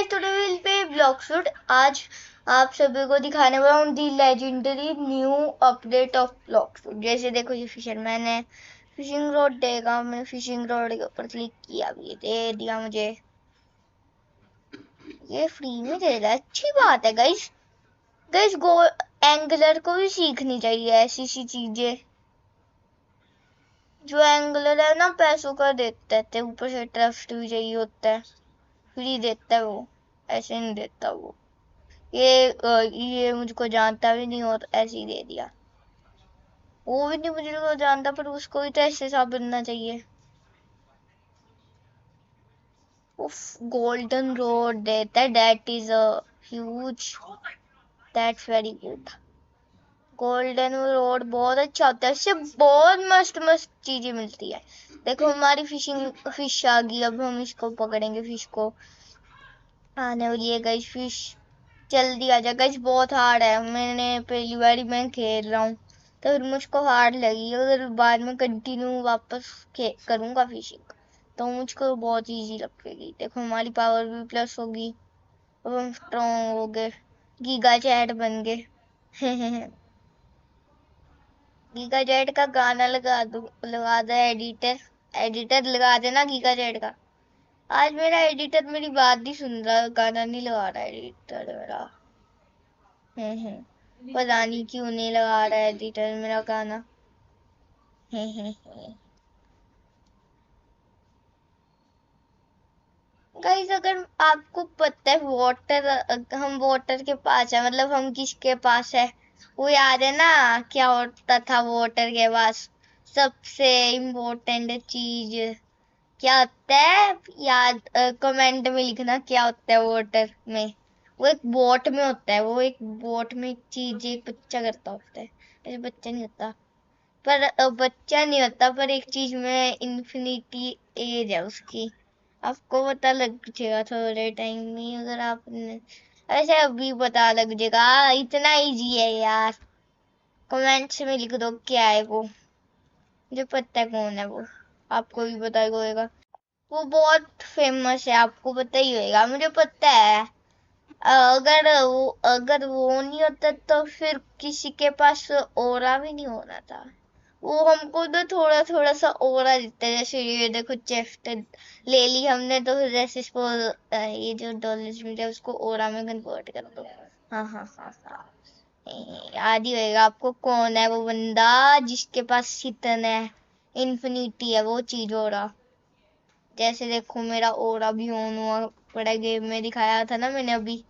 Guys, today will play Block Shoot. आज आप सभी को दिखाने वाला हूँ the legendary new update of Block Shoot. जैसे देखो, ये फिशरमैन है, फिशिंग रॉड देगा। मैंने फिशिंग रॉड के ऊपर क्लिक किया, ये दे दिया मुझे, ये फ्री में दे रहा है। अच्छी बात है गाइस। गाइस गो एंगलर को भी सीखनी चाहिए ऐसी सी चीजें। जो एंगलर है ना, पैसों का देते रहते, ऊपर से ट्रस्ट भी चाहिए होता है, फ्री देता है वो, ऐसे नहीं देता वो। ये मुझको जानता भी नहीं और ऐसे ही दे दिया। वो भी नहीं मुझको जानता, पर उसको भी तो ऐसे साफ बनना चाहिए। उफ, गोल्डन रोड देता है, that is a huge, that's very good. Golden road बहुत अच्छा होता है, इससे बहुत मस्त मस्त चीजें मिलती है। देखो, हमारी फिश आ गई। अब हम इसको पकड़ेंगे, फिश को आने वाली है गाइस फिश। जल्दी आ जा गाइस, बहुत हार्ड है। मैंने पहली बार मैं खेल रहा हूँ तो फिर मुझको हार्ड लगी। अगर बाद में कंटिन्यू वापस करूँगा फिशिंग तो मुझको बहुत इजी लगेगी। देखो, हमारी पावर भी प्लस होगी। अब हम स्ट्रॉन्ग हो गए, गीगा चैट बन गए। गीगा चैट का गाना लगा दो एडिटर। एडिटर लगा देना गीगा चैट का। आज मेरा एडिटर मेरी बात नहीं सुन रहा, गाना नहीं लगा रहा एडिटर मेरा। पता नहीं क्यों नहीं लगा रहा है एडिटर मेरा गाना। गाइस, अगर आपको पता है वाटर, हम वाटर के पास है, मतलब हम किसके पास है वो याद है ना? क्या होता था वाटर के पास? सबसे इम्पोर्टेंट चीज क्या होता है? याद कमेंट में लिखना क्या होता है वाटर में। वो एक बोट में होता है, वो एक बोट में एक चीज एक बच्चा करता होता है। ऐसे बच्चा नहीं होता, पर बच्चा नहीं होता, पर एक चीज में इंफिनिटी एज है उसकी। आपको पता लग जाएगा थोड़े टाइम में, अगर आपने ऐसे अभी पता लग जाएगा। इतना इजी है यार। कमेंट्स में लिख दो क्या है वो, मुझे पता है कौन है वो, आपको भी पता ही होगा। वो बहुत फेमस है, आपको पता ही होगा, मुझे पता है। अगर वो नहीं होता तो फिर किसी के पास ओरा भी नहीं होना था। वो हमको तो थोड़ा थोड़ा सा ओरा देता है। जैसे ये देखो, चेस्ट ले ली हमने तो फिर जैसे इसको ये जो डॉलर्स मिले उसको ओरा में कन्वर्ट कर दो। हाँ हाँ हाँ हाँ, याद ही होगा आपको कौन है वो बंदा जिसके पास इतना इन्फिनिटी है, वो चीज ओरा। जैसे देखो, मेरा ओरा भी ऑन हुआ पड़ा, गेम में दिखाया था ना मैंने अभी।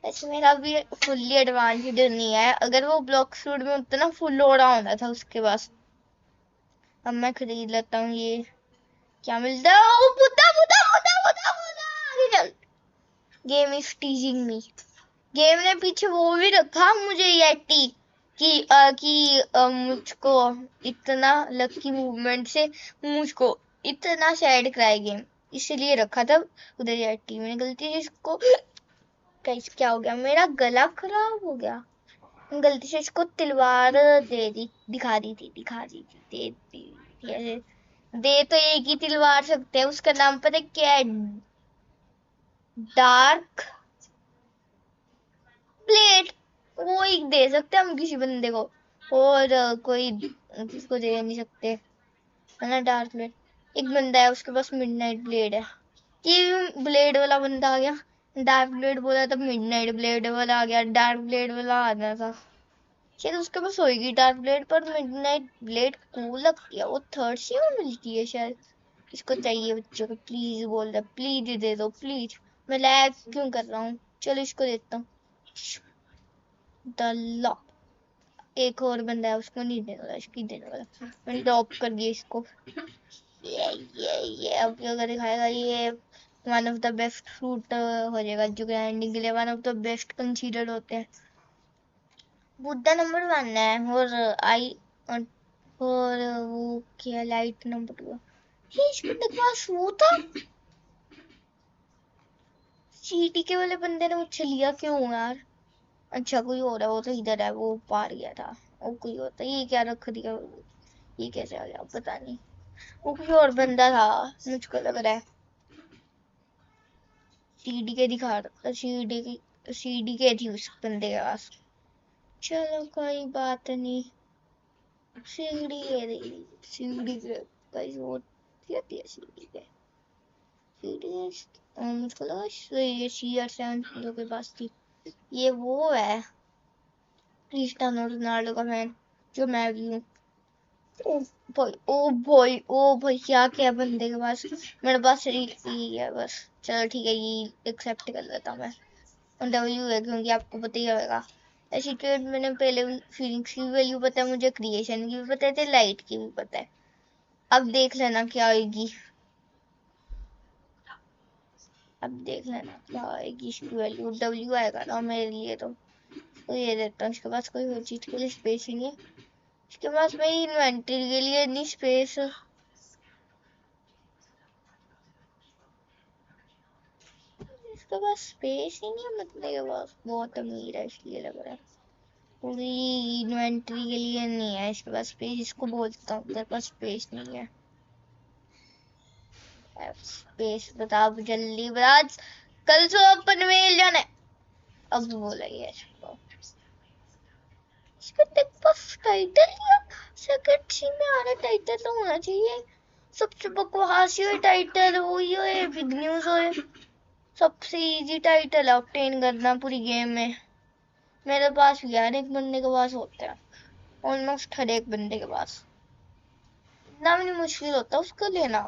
ऐसे मेरा भी फुल्ली एडवांस्ड नहीं है। अगर वो ब्लॉक शूट में उतना फुल ओरा होना था उसके पास। अब मैं खरीद लेता हूँ ये। क्या मिलता है? ओ, बुद्धा बुद्धा बुद्धा बुद्धा बुद्धा, आगे चल। Game is टीजिंग me. गेम ने पीछे वो भी रखा मुझे येटी कि मुझको इतना लकी मूवमेंट से मुझको इतना सैड कराए गेम, इसलिए रखा था उधर येटी। मैंने गलती से इसको, कैसे क्या हो गया, मेरा गला खराब हो गया। गलती से इसको तलवार दे दी, दिखा दी थी, दे दी। दे तो एक ही तलवार सकते हैं, उसका नाम पता है क्या है? Dark plate. वो एक दे सकते हैं हम किसी बंदे को, और कोई किसको दे नहीं सकते, है ना? Dark plate. एक बंदा है उसके पास मिडनाइट ब्लेड है। ये ब्लेड वाला बंदा आ गया। डार्क ब्लेड बोला तब मिडनाइट ब्लेड वाला आ गया। डार्क ब्लेड वाला आना था, शायद उसके पास होगी डार्क ब्लेड, पर मिडनाइट ब्लेड कूल लगती है। वो थर्ड से वो मिलती है शायद। इसको चाहिए बच्चों को, प्लीज बोल रहा, प्लीज दे दो प्लीज। मैं लैग क्यों कर रहा हूँ? चलो इसको देता हूँ। The lock. एक और बंदा है, उसको नहीं देने वाला, इसकी देने वाला। मैंने ड्रॉप कर दिया इसको। ये अब अगर दिखाएगा ये one of the best fruit हो जाएगा, जो ग्राइंडिंग के लिए one of the best consider होते हैं। बुद्धा नंबर 1 है, और आई और वो क्या लाइट नंबर 2। ये इस बंदे के पास वो था। सीटी के वाले बंदे ने मुझसे लिया क्यों यार? अच्छा, कोई और है, वो तो इधर है, वो पार गया था। वो कोई होता, ये क्या रख दिया? ये कैसे आ गया पता नहीं। वो कोई और बंदा था मुझको लग रहा है। सीडी के दिखा रहा, सीडी के थी उस बंदे के पास। चलो कोई बात नहीं, सीडी के गाइस वो होती है सीडी के। मुझको लगा ये CR7 लोगों के पास थी। ये वो है क्रिस्टियानो रोनाल्डो का फैन, जो मैं भी हूँ। ओ भाई ओ भाई ओ भाई, क्या क्या बंदे के पास, मेरे पास ये है बस। चलो ठीक है, ये एक्सेप्ट कर लेता मैं। W है क्योंकि आपको पता ही होगा। ऐसी ट्रेड मैंने पहले फीलिंग्स की वैल्यू पता है मुझे, क्रिएशन की भी पता है, लाइट की भी पता है। अब देख लेना क्या आएगी, अब देख लेना क्या आएगी इसकी वैल्यू। W आएगा ना मेरे लिए तो ये देता हूँ। इसके पास कोई और चीज के लिए स्पेस ही नहीं है। इसके पास मेरी इन्वेंटरी के लिए नहीं स्पेस। इसके पास स्पेस ही नहीं है, मतलब के पास बहुत अमीर है इसलिए लग रहा है। पूरी इन्वेंटरी के लिए नहीं है इसके पास स्पेस। इसको बोलता हूँ तेरे पास स्पेस नहीं है। स्पेस बता जल्दी बता, कल से ओपन मेल जाना है। अब बोला ये इसका बस टाइटल या सेकंड सी में आ रहा टाइटल तो होना चाहिए। सबसे बकवास ये टाइटल वही है, बिग न्यूज है। सबसे इजी टाइटल है ऑब्टेन करना पूरी गेम में। मेरे पास भी हर एक बंदे के पास होता है, ऑलमोस्ट हर एक बंदे के पास। इतना भी नहीं मुश्किल होता उसको लेना।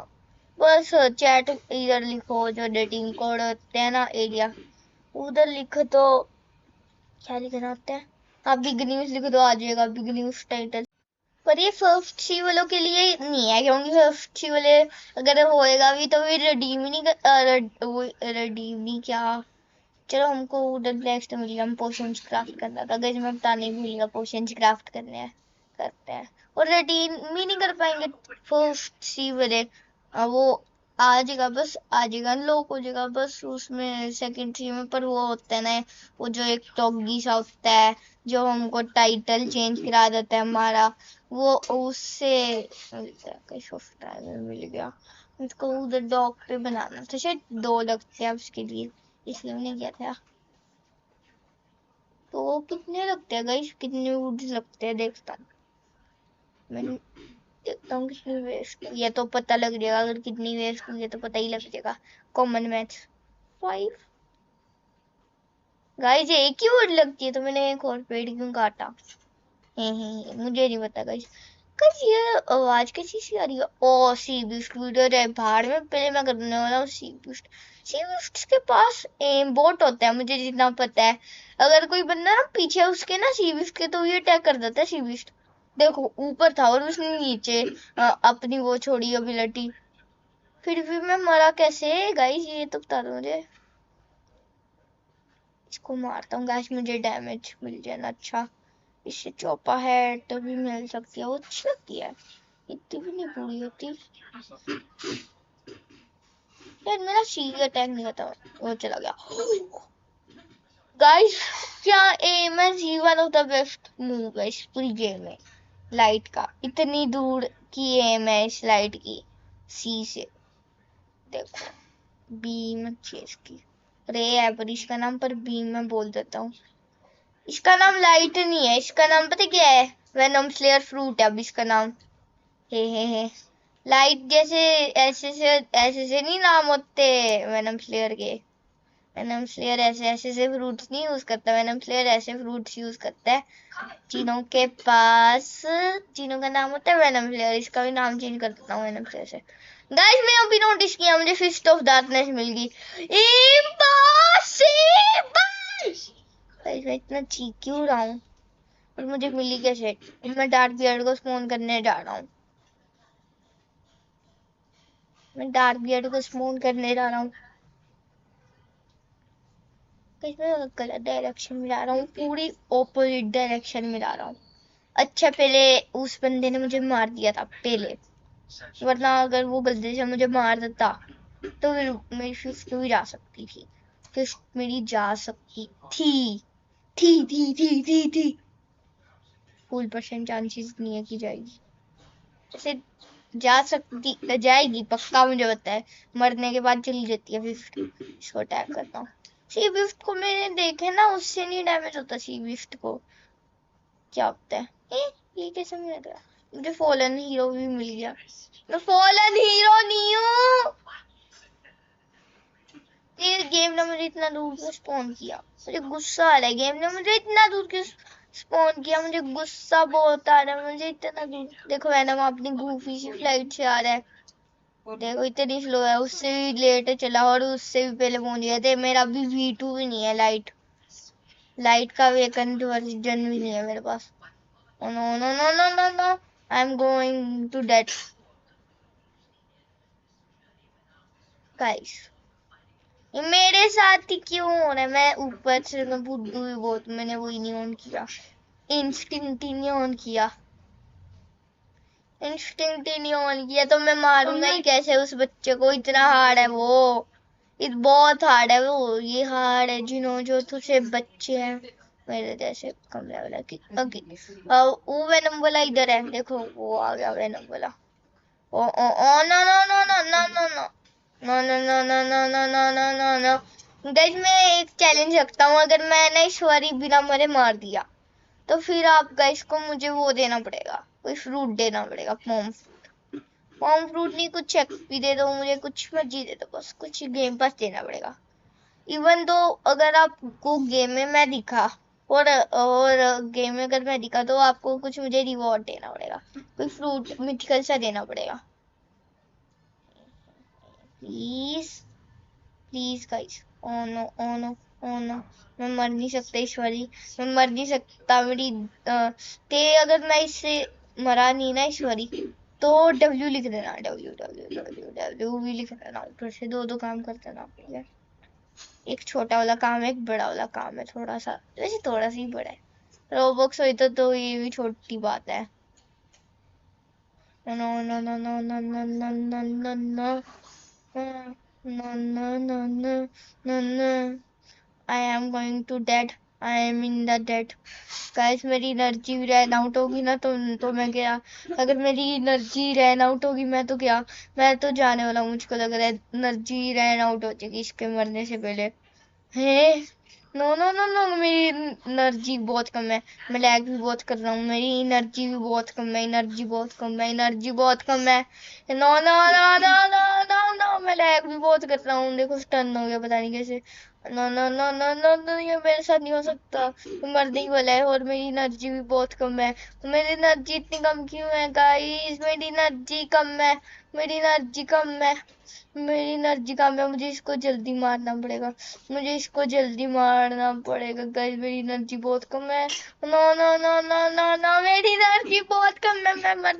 बस चैट इधर लिखो, जो डेटिंग कोड होते हैं ना एरिया, उधर लिखो तो क्या लिखना होता है, आप बिग न्यूज लिखो तो आ जाएगा बिग न्यूज टाइटल। पर ये फर्स्ट सी वालों के लिए नहीं है, क्योंकि फर्स्ट सी वाले अगर होएगा भी तो फिर रिडीम नहीं क्या। चलो हमको उधर नेक्स्ट मिल गया, हम पोशंस क्राफ्ट करना था गाइस, मैं बताने भूल गया। पोशंस क्राफ्ट करने हैं, करते हैं और रिडीम भी नहीं कर पाएंगे फर्स्ट सी वाले। वो आ जाएगा, बस आ जाएगा, लोग हो जाएगा बस उसमें सेकंड सी में। पर वो होता है ना, वो जो एक टॉगी सा होता है जो हमको टाइटल चेंज करा देता है हमारा, वो उससे मिलता है। कहीं सब्सक्राइबर मिल गया मुझको। उधर डॉग पे बनाना था, शायद 2 लगते हैं उसके लिए, इसलिए मैंने किया था। तो कितने लगते हैं गाइस, कितने वुड्स लगते हैं देखता हूँ मैं, देखता हूँ कितनी वेस्ट। ये तो पता लग जाएगा, अगर कितनी वेस्ट हुई है तो पता ही लग जाएगा। कॉमन मैथ्स 5 गाइस, एक ही वुड लगती है तो मैंने एक और पेड़ क्यों काटा। मुझे नहीं पता गाइस। गाइस ये आवाज कैसी सी आ रही है। ओ सी बिस्ट वीडियो है भाड़ में, पहले मैं करने वाला हूँ सी बिस्ट। सी बिस्ट के पास एम बोट होता है मुझे जितना पता है। अगर कोई बंदा ना पीछे उसके ना सी बिस्ट के, तो ये अटैक कर देता है सी बिस्ट। देखो ऊपर था और उसने नीचे अपनी वो छोड़ी एबिलिटी, फिर भी मैं मरा कैसे गाइस, ये तो बता दो मुझे। इसको मारता हूँ गाइस, मुझे डैमेज मिल जाना। अच्छा इससे चौपा है तो भी मिल सकती है, वो अच्छी लगती है, इतनी भी नहीं बुरी होती। यार मेरा सी अटैक नहीं करता, वो चला गया। गाइस क्या एम है, see one of the best move है इस पूरी गेम में। लाइट का इतनी दूर की एम है इस लाइट की, सी से देखो। बीम अच्छी है इसकी, रे है पर इसका नाम पर बीम मैं बोल देता हूँ। इसका नाम लाइट नहीं है, इसका नाम पता क्या है, वेनम स्लेयर फ्रूट है अब इसका नाम। हे लाइट जैसे ऐसे से नहीं नाम होते वेनम स्लेयर के। वेनम स्लेयर ऐसे से फ्रूट्स नहीं यूज करता, वेनम स्लेयर ऐसे फ्रूट्स यूज करता है जिनों के पास, जिनों का नाम होता है वेनम स्लेयर। इसका भी नाम चेंज कर देता हूँ वेनम स्लेयर से। गाइस मैं अभी नोटिस किया, मुझे फिस्ट ऑफ डार्कनेस मिल गई। इम्पॉसिबल गाइस, मैं इतना चीख क्यों रहा हूँ, और मुझे मिली कैसे। मैं डार्क बियर्ड को स्पॉन करने जा रहा हूँ, मैं डार्क बियर्ड को स्पॉन करने जा रहा हूँ। मैं गलत डायरेक्शन में जा रहा हूँ, पूरी ऑपोजिट डायरेक्शन में जा रहा हूँ। अच्छा पहले उस बंदे ने मुझे मार दिया था पहले, वरना अगर वो गलती से मुझे मार देता तो फिर मेरी फिस्ट भी जा सकती थी, फिस्ट मेरी जा सकती थी। फुल % चांसेस नहीं है कि जाएगी। जैसे जा सकती जाएगी पक्का, मुझे पता है। मरने के बाद चली जाती है विफ्ट। इसको अटैक करता हूँ। सी विफ्ट को मैंने देखे ना, उससे नहीं डैमेज होता सी विफ्ट को। क्या होता है ये कैसे मिल गया? मुझे फॉलन हीरो भी मिल गया। मैं फॉलन हीरो नहीं हूँ। ये गेम ने मुझे इतना दूर क्यों स्पॉन किया? मुझे गुस्सा आ रहा है, गेम ने मुझे इतना दूर क्यों स्पॉन किया? मुझे गुस्सा बहुत आ रहा है, मुझे इतना दूर। देखो वेनम अपनी गूफी सी फ्लाइट से आ रहा है। देखो इतनी स्लो है, उससे भी लेट चला और उससे भी पहले पहुंच गया थे। मेरा अभी V2 भी नहीं है, लाइट का वेकेंट वर्जन भी नहीं है मेरे पास। Oh no no no no no no, I'm going to death guys। ये मेरे साथ ही क्यों हो रहा है? मैं ऊपर से मैं बुद्धू भी बहुत, मैंने वही नहीं ऑन किया, इंस्टिंक्ट ही नहीं ऑन किया, इंस्टिंक्ट ही नहीं ऑन किया। तो मैं मारूंगा ही कैसे उस बच्चे को? इतना हार्ड है वो, बहुत हार्ड है वो। ये हार्ड है जिन्हों जो तुझे बच्चे हैं मेरे जैसे कम लेवल की। ओके वो वेनम वाला इधर है, देखो वो आ गया वेनम वाला। Oh oh oh no no no no no no no no no no no no no no no no no. Guys मैं एक चैलेंज रखता हूँ, अगर मैंने ईश्वरी बिना मरे मार दिया तो फिर आप गाइस को मुझे वो देना पड़ेगा, कोई फ्रूट देना पड़ेगा। पॉम फ्रूट नहीं, कुछ एक्सपी दे दो मुझे, कुछ मर्जी दे दो, बस कुछ गेम पास देना पड़ेगा। इवन तो अगर आपको गेम में मैं दिखा और गेम में अगर मैं दिखा तो आपको कुछ मुझे रिवॉर्ड देना पड़ेगा, कोई फ्रूट मिथिकल सा देना पड़ेगा। Please please guys. Oh no oh no oh no, मैं मर नहीं सकता ईश्वरी, मैं मर नहीं सकता। मेरी अगर मैं इससे मरा नहीं ना ईश्वरी तो W लिख देना, W भी लिख देना। ऊपर से दो काम करते ना, ठीक है? एक छोटा वाला काम है, एक बड़ा वाला काम है, थोड़ा सा, वैसे थोड़ा सा ही बड़ा है। रोबॉक्स हुई तो ये भी छोटी बात है। No no no no no no no no no no no no no no no no, I am going to dead, I am in the dead guys. मेरी एनर्जी रन आउट होगी ना तो मैं गया। अगर मेरी एनर्जी रन आउट होगी मैं तो क्या, मैं तो जाने वाला हूँ। मुझको लग रहा है एनर्जी रन आउट हो जाएगी इसके मरने से पहले। हे नो नो नो नो, मेरी एनर्जी बहुत कम है, मैं लैग भी बहुत कर रहा हूँ। मेरी एनर्जी भी बहुत कम है, एनर्जी बहुत कम है, एनर्जी बहुत कम है। No no no no no no no, मैं लैग भी बहुत कर रहा हूँ। देखो स्टन हो गया, पता नहीं कैसे। No no no no no no, ये मेरे साथ नहीं हो सकता, मरने ही वाला है। और मेरी एनर्जी भी बहुत कम है। मेरी एनर्जी इतनी कम क्यों है गाइस? मेरी एनर्जी कम है, मेरी एनर्जी कम है, मेरी एनर्जी कम है। मुझे इसको जल्दी मारना पड़ेगा, मुझे इसको जल्दी मारना पड़ेगा गाइस। मेरी एनर्जी बहुत कम है। No no no no no no, मेरी एनर्जी बहुत कम है, मैं मर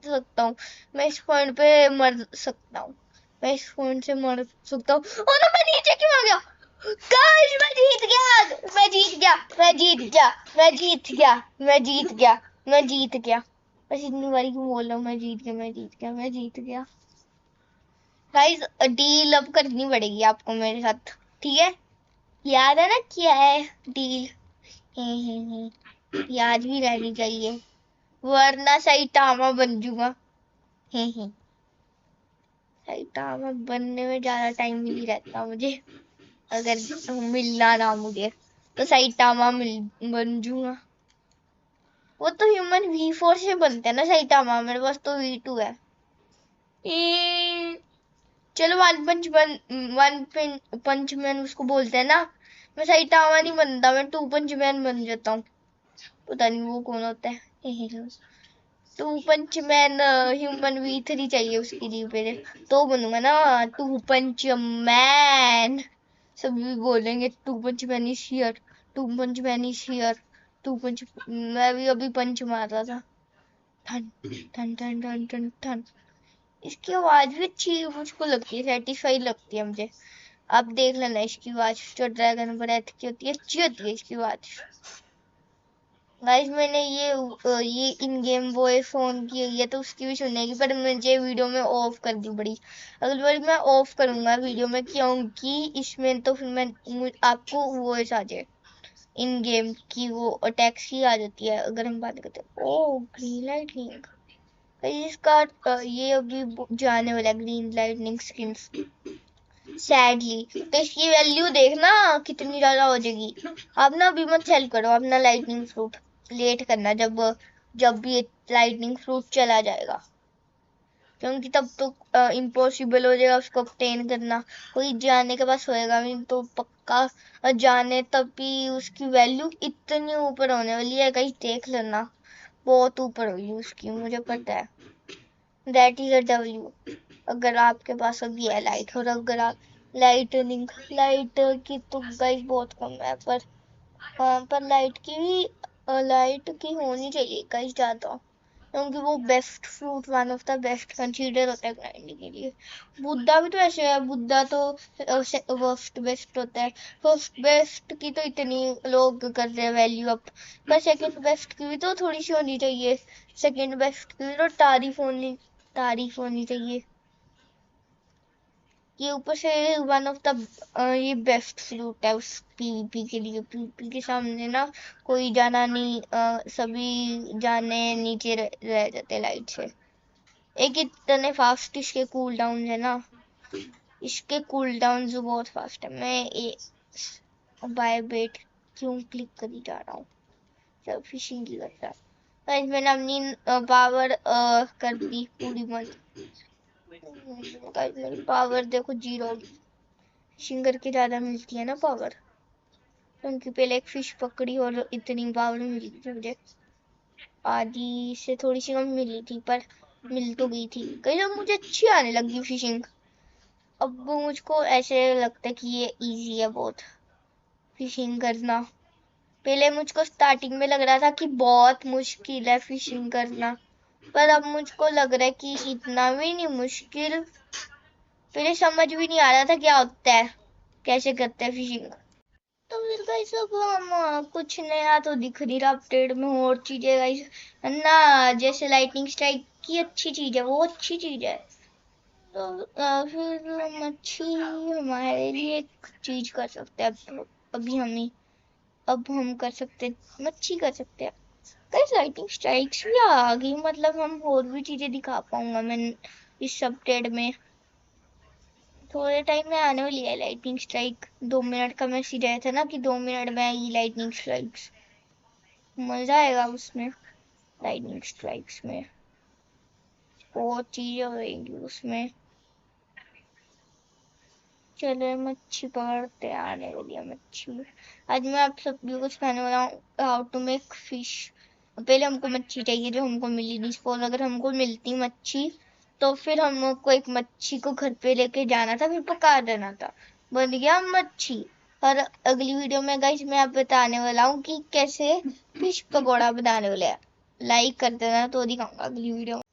सकता हूँ, मैं इस पॉइंट पे मर सकता हूँ, मैं इस पॉइंट से मर सकता हूँ। ओ नो, मैं नीचे क्यों आ गया? गाइस मैं जीत गया, मैं जीत गया, मैं जीत गया, मैं जीत गया, मैं जीत गया, मैं जीत गया। बस इतनी बारी क्यों बोल रहा हूँ? मैं जीत गया, मैं जीत गया, मैं जीत गया। गाइस डील अब करनी पड़ेगी आपको मेरे साथ, ठीक है? याद है ना क्या है डील? याद भी रहनी चाहिए, वरना सही टामा बन जाऊंगा। सही टामा बनने में ज्यादा टाइम नहीं रहता मुझे, अगर मिलना ना मुझे तो सही टामा बन जाऊंगा। वो तो ह्यूमन V4 से बनते हैं ना सही टामा, मेरे पास तो V2 है। चलो वन पंच मैन उसको बोलते हैं ना। मैं सही टावा नहीं बनता, मैं 2 पंच मैन बन जाता हूँ। पता नहीं वो कौन होता है। 2 पंच मैन ह्यूमन V3 चाहिए उसके लिए पहले, तो बनूंगा ना 2 पंच मैन। सभी बोलेंगे 2 punch man is here, 2 punch man is here, 2 punch. मैं भी अभी पंच मार रहा था, ठन ठन ठन ठन ठन ठन। इसकी आवाज भी अच्छी मुझको लगती है, सेटिस्फाई लगती है मुझे। आप देख लेना इसकी आवाज, जो ड्रैगन ब्रेथ की होती है अच्छी होती है इसकी आवाज। गाइस मैंने ये इन गेम बॉय फोन की है तो उसकी भी सुनेगी, पर मुझे वीडियो में ऑफ कर दी पड़ी। अगली बार मैं ऑफ करूंगा वीडियो में, क्योंकि इसमें तो फिर मैं आपको वॉइस आ जाए, इन गेम की वो अटैक्स ही आ जाती है अगर हम बात करते हैं। ओ ग्रीन लाइट लिंक, इसका ये अभी जाने वाला ग्रीन लाइटनिंग स्किन सैडली, तो इसकी वैल्यू देखना कितनी ज्यादा हो जाएगी। आप ना अभी मत सेल करो अपना लाइटनिंग फ्रूट, लेट करना जब भी लाइटनिंग फ्रूट चला जाएगा, क्योंकि तब तो इम्पॉसिबल हो जाएगा उसको ऑब्टेन करना। कोई जाने के पास होएगा नहीं तो पक्का जाने तब भी उसकी वैल्यू इतनी ऊपर होने वाली है, कहीं देख लेना, बहुत ऊपर होगी उसकी, मुझे पता है। That is a W. अगर आपके पास अभी है लाइट, और अगर आप लाइटनिंग लाइट की तो गाइस बहुत कम है, पर लाइट की होनी चाहिए गाइस ज्यादा, क्योंकि वो best fruit, one of the best consider होता है ग्राइंडिंग के लिए। बुद्धा भी तो ऐसे है, बुद्धा तो फर्स्ट बेस्ट होता है। फर्स्ट बेस्ट की तो इतनी लोग कर रहे हैं वैल्यू अप, पर सेकंड बेस्ट की भी तो थोड़ी सी होनी चाहिए, सेकंड बेस्ट की भी तो तारीफ होनी चाहिए। ये ऊपर से वन ऑफ द ये बेस्ट फ्रूट है उस पीवीपी के लिए। पीवीपी के सामने ना कोई जाना नहीं, सभी जाने नीचे रह जाते लाइट से। एक इतने फास्ट इसके कूल डाउन है ना, इसके कूल डाउन जो बहुत फास्ट है। मैं बाय बेट क्यों क्लिक करी जा रहा हूँ, सब फिशिंग की करता है। तो मैंने अपनी पावर कर दी पूरी मत। मेरी पावर देखो 0 होगी, फिशिंग करके ज्यादा मिलती है ना पावर, क्योंकि पहले एक फिश पकड़ी और इतनी पावर मिली थी मुझे, आधी से थोड़ी सी कम मिली थी पर मिल तो गई थी। कई जब मुझे अच्छी आने लगी फिशिंग, अब मुझको ऐसे लगता है कि ये इजी है बहुत फिशिंग करना। पहले मुझको स्टार्टिंग में लग रहा था कि बहुत मुश्किल है फिशिंग करना, पर अब मुझको लग रहा है कि इतना भी नहीं मुश्किल। पहले समझ भी नहीं आ रहा था क्या होता है, कैसे करते हैं फिशिंग। तो फिर गाइस अब हम कुछ नया तो दिख नहीं रहा अपडेट में, और चीजें गाइस ना, जैसे लाइटनिंग स्ट्राइक की अच्छी चीज है, वो अच्छी चीज है। तो फिर मच्छी हमारे लिए एक चीज कर सकते हैं अभी अब हम कर सकते हैं, मच्छी कर सकते हैं गाइस। लाइटनिंग स्ट्राइक्स भी आ गई, मतलब हम और भी चीजें दिखा पाऊंगा मैं इस अपडेट में। थोड़े टाइम में आने वाली है लाइटनिंग स्ट्राइक। 2 मिनट का मैसेज आया था ना कि 2 मिनट में आएगी लाइटनिंग स्ट्राइक्स, मजा आएगा उसमें। लाइटनिंग स्ट्राइक्स में बहुत चीजें होगी उसमें। चलो मच्छी पकड़ते हैं, आने वाली है मच्छी। आज मैं आप सभी को सिखाने वाला हूँ हाउ टू मेक फिश। पहले हमको मच्छी चाहिए जो हमको मिली नहीं। सपोज अगर हमको मिलती मच्छी तो फिर हमको एक मच्छी को घर पे लेके जाना था, फिर पका देना था, बन गया मच्छी। और अगली वीडियो में गाइस मैं आप बताने वाला हूँ कि कैसे फिश पकौड़ा बनाने वाले हैं। लाइक कर देना तो दिखाऊंगा अगली वीडियो में।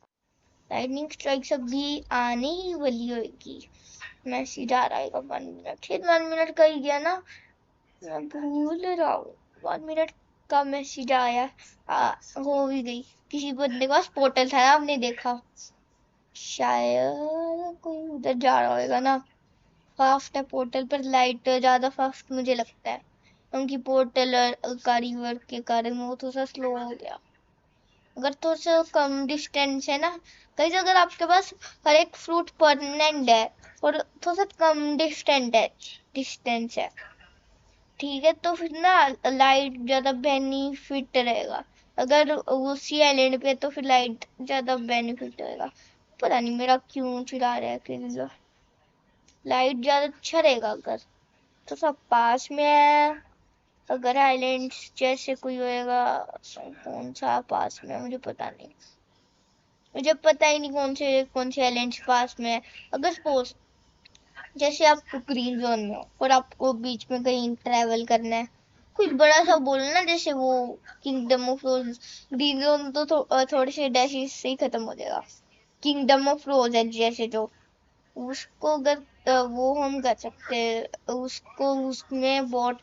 लाइटनिंग स्ट्राइक सब भी आने ही वाली होगी। मैसेज आ रहा है 1 मिनट, फिर 1 मिनट का ही गया ना, मैं भूल रहा हूँ। 1 मिनट का मैसेज आया, हो भी गई। किसी बंदे के पास पोर्टल था ना, आपने देखा शायद, कोई उधर जा रहा होगा ना। फास्ट है पोर्टल, पर लाइट ज्यादा फास्ट मुझे लगता है, क्योंकि पोर्टल का रिवर के कारण वो थोड़ा सा स्लो हो गया। अगर थोड़ा सा कम डिस्टेंस है ना कहीं, अगर आपके पास हर एक फ्रूट परमानेंट है और थोड़ा सा कम डिस्टेंस है, ठीक है, तो फिर ना लाइट ज्यादा बेनिफिट रहेगा। अगर उसी आइलैंड पे तो फिर लाइट ज्यादा बेनिफिट रहेगा। पता नहीं मेरा क्यों चिढ़ा रहा है कि लाइट ज्यादा अच्छा रहेगा अगर तो सब पास में है। अगर आइलैंड जैसे कोई होएगा, कौन सा पास में है मुझे पता ही नहीं कौन से आइलैंड पास में है। अगर सपोज जैसे आप ग्रीन जोन में हो और आपको बीच में कहीं ट्रेवल करना है, कोई बड़ा सा बोलना, जैसे वो kingdom of rose. Green zone तो थोड़े से डैशेस से ही खत्म हो जाएगा। किंगडम ऑफ रोज है जैसे, जो उसको अगर वो हम कर सकते हैं, उसको उसमें बहुत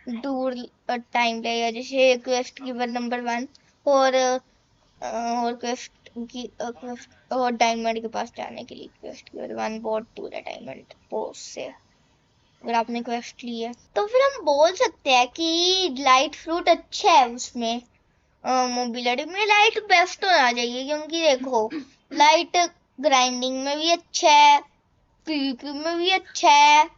दूर टाइम लगेगा। जैसे क्वेस्ट कीपर नंबर 1 और क्वेस्ट की और डायमंड के पास जाने के लिए क्वेस्ट कीपर 1 बहुत दूर है डायमंड पोस्ट से, अगर आपने क्वेस्ट ली है। तो फिर हम बोल सकते हैं कि लाइट फ्रूट अच्छा है उसमें, मोबिलिटी में लाइट बेस्ट होना चाहिए, क्योंकि देखो लाइट ग्राइंडिंग में भी अच्छा है, पीवीपी में भी अच्छा है,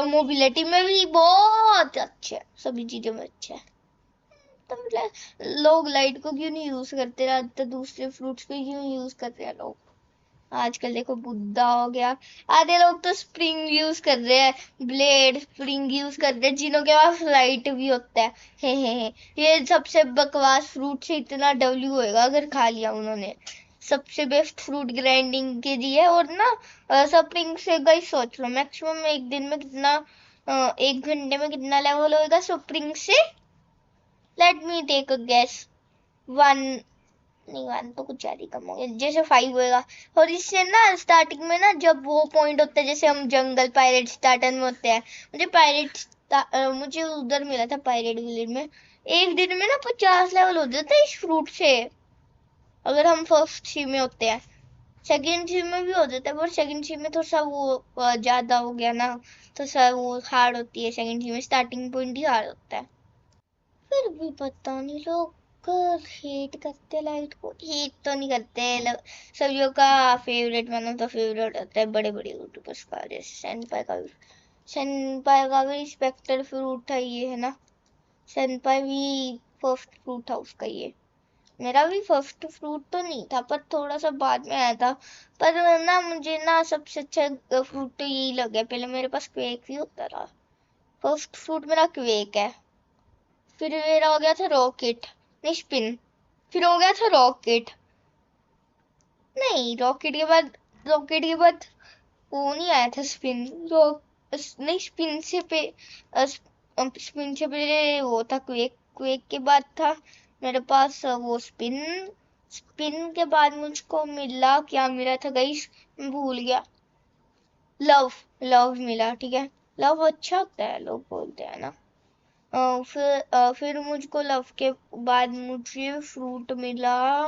मोबिलिटी में भी बहुत अच्छा है, सभी चीजों में अच्छा है। तो मतलब लोग लाइट को क्यों नहीं यूज करते, रहते दूसरे फ्रूट्स को क्यों यूज करते हैं लोग। आजकल देखो बुद्धा हो गया, आधे लोग तो स्प्रिंग यूज कर रहे हैं, ब्लेड स्प्रिंग यूज कर रहे हैं, जिनों के पास लाइट भी होता है। हे ये सबसे बकवास फ्रूट से इतना डब्ल्यू होएगा अगर खा लिया उन्होंने। सबसे बेस्ट फ्रूट ग्राइंडिंग के लिए। और ना स्प्रिंग से गई सोच लो मैक्सिमम एक दिन में कितना, 1 घंटे में कितना लेवल होएगा स्प्रिंग से। Let me take a guess, 1 नहीं, 1 तो कुछ ज्यादा कम हो गया, जैसे 5 होएगा। और इससे ना स्टार्टिंग में ना जब वो पॉइंट होता है, जैसे हम जंगल पायरेट स्टार्टर में होते हैं, मुझे उधर मिला था पायरेट विलेज में, एक दिन में ना 50 लेवल हो जाता है इस फ्रूट से, अगर हम फर्स्ट सी में होते हैं। सेकंड सी में भी हो जाता है, पर सेकंड सी में थोड़ा सा वो ज्यादा हो गया ना, तो सा वो हार्ड होती है सेकंड सी में, स्टार्टिंग पॉइंट ही हार्ड होता है। फिर भी पता नहीं लोग हेट करते, लाइट को हेट तो नहीं करते, सभी का favourite, one of the favourite होता है बड़े बड़े यूट्यूबर्स का, जैसे सेनपाई का भी रिस्पेक्टेड फ्रूट है ये, है ना। सेनपाई भी फर्स्ट फ्रूट था उसका ये। मेरा भी फर्स्ट फ्रूट तो नहीं था, पर थोड़ा सा बाद में आया था। पर ना मुझे ना सबसे अच्छा फ्रूट तो यही लगा, पहले मेरे पास क्वेक भी होता था। फर्स्ट फ्रूट मेरा क्वेक है, फिर मेरा हो गया था रॉकेट, नहीं स्पिन, फिर हो गया था रॉकेट, नहीं रॉकेट के बाद वो नहीं आया था स्पिन, नहीं स्पिन से पहले वो था क्वेक, क्वेक के बाद था मेरे पास वो स्पिन, स्पिन के बाद मुझको मिला, क्या मिला था गाइस मैं भूल गया, लव, लव मिला, ठीक है। लव अच्छा होता है लोग बोलते हैं ना। फिर मुझको लव के बाद मुझे फ्रूट मिला,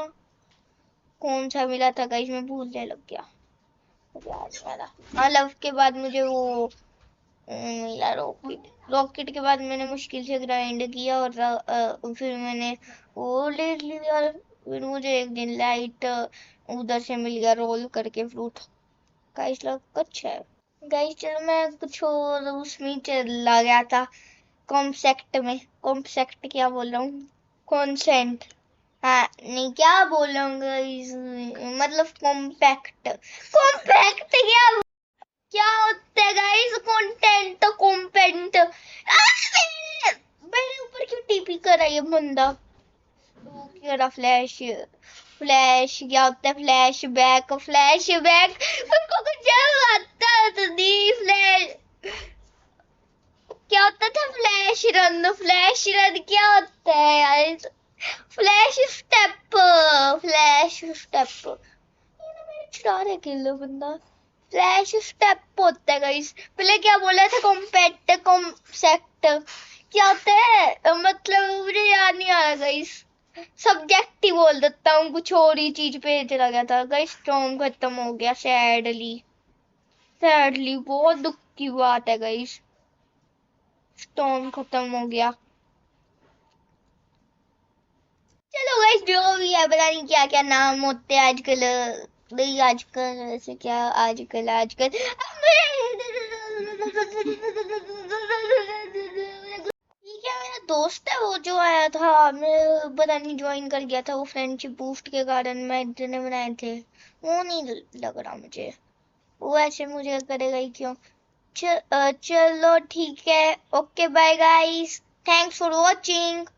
कौन सा मिला था गाइस मैं भूलने लग गया, याद वाला। हाँ लव के बाद मुझे वो मिला रॉकेट, रॉकेट के बाद मैंने मुश्किल से ग्राइंड किया, और फिर मैंने वो ले लिया। फिर मुझे एक दिन लाइट उधर से मिल गया रोल करके फ्रूट। गाइस लग अच्छा है। गाइस चलो मैं कुछ और उसमें चला गया था, कॉम्सेक्ट में, कॉम्सेक्ट क्या बोल रहा हूँ, कॉन्सेंट, हाँ नहीं क्या बोल रहा हूँ गाइस, मतलब कॉम्पैक्ट, कॉम्पैक्ट क्या होता है गाइस, कंटेंट तो कॉम्पेंट, मेरे ऊपर क्यों टीपी कर रहा है ये बंदा। वो क्या रहा, फ्लैश, फ्लैश क्या होता है, फ्लैश बैक, फ्लैश बैक, उनको कुछ आता तो नहीं, फ्लैश क्या होता था, फ्लैश रन, फ्लैश रन क्या होता है यार, फ्लैश स्टेप, फ्लैश स्टेप, ये ना मेरे चुरा रहे किलो बंदा, फ्लैश स्टेप होता है गाइस। पहले क्या बोला था, कॉम्पैक्ट, कॉम्सेक्ट क्या होता है, मतलब मुझे याद नहीं आ रहा गाइस, सब्जेक्ट ही बोल देता हूँ, कुछ और ही चीज पे चला गया था गाइस। स्टॉर्म खत्म हो गया सैडली, सैडली बहुत दुख की बात है गाइस, स्टॉर्म खत्म हो गया। चलो गाइस जो भी है, पता नहीं क्या क्या नाम होते हैं आजकल, नहीं आजकल ऐसे क्या, आजकल आजकल ठीक है, मेरा दोस्त है वो जो आया था, मैं पता नहीं ज्वाइन कर गया था, वो फ्रेंडशिप बूस्ट के कारण मैं इतने बनाए थे, वो नहीं लग रहा मुझे, वो ऐसे मुझे करेगा ही क्यों। चलो ठीक है, okay bye guys, thanks for watching.